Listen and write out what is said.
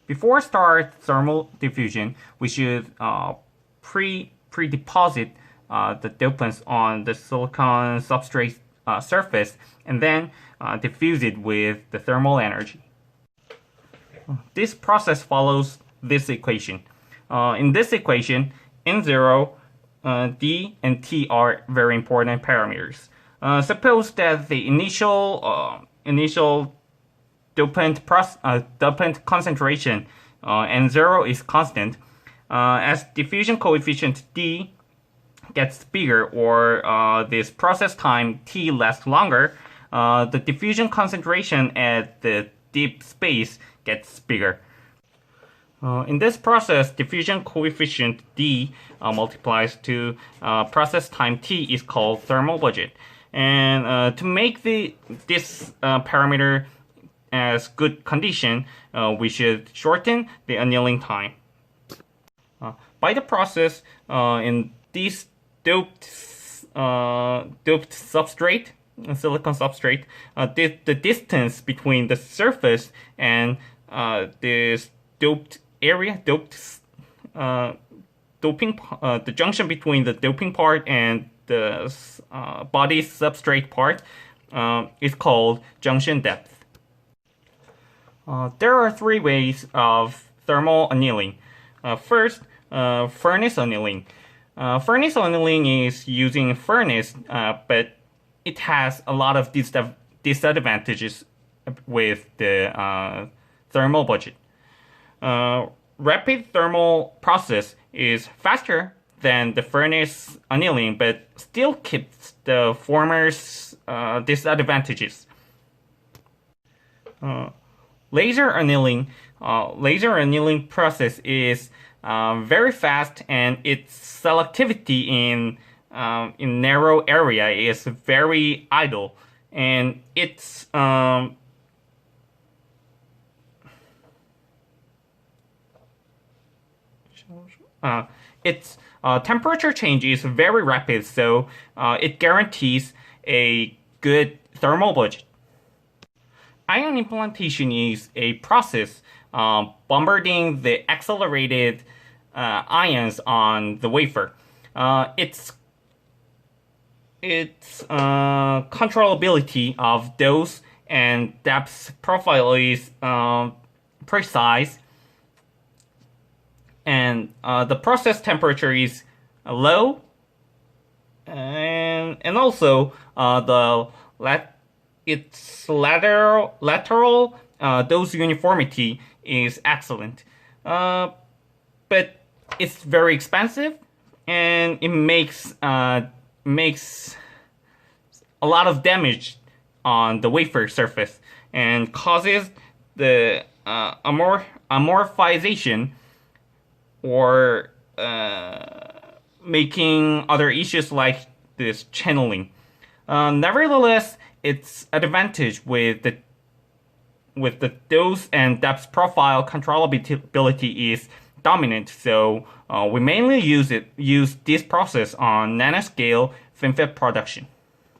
Before start thermal diffusion, we should pre-deposit the dopants on the silicon substrate surface and then diffuse it with the thermal energy. This process follows this equation. In this equation, N0, D, and T are very important parameters. Suppose that the initial dopant concentration N0 is constant. As diffusion coefficient D gets bigger, or this process time T lasts longer, the diffusion concentration at the deep space gets bigger. In this process, diffusion coefficient D multiplies to process time T is called thermal budget. And to make this parameter as good condition, we should shorten the annealing time. By the process, in this doped substrate, silicon substrate, the distance between the surface and this doped area, the junction between the doping part and the body substrate part is called junction depth. There are three ways of thermal annealing. First, furnace annealing. Furnace annealing is using a furnace, but it has a lot of disadvantages with the thermal budget. Rapid thermal process is faster than the furnace annealing, but still keeps the former's disadvantages. Laser annealing process is very fast, and its selectivity in narrow area is very idle, and its temperature change is very rapid, so it guarantees a good thermal budget. Ion implantation is a process bombarding the accelerated ions on the wafer. Its controllability of dose and depth profile is precise, and the process temperature is low, and also its lateral dose uniformity is excellent, but it's very expensive, and it makes a lot of damage on the wafer surface and causes the amorphization, or making other issues like this channeling. Nevertheless, its advantage with the dose and depth profile controllability is dominant, so we mainly use this process on nanoscale FinFET production.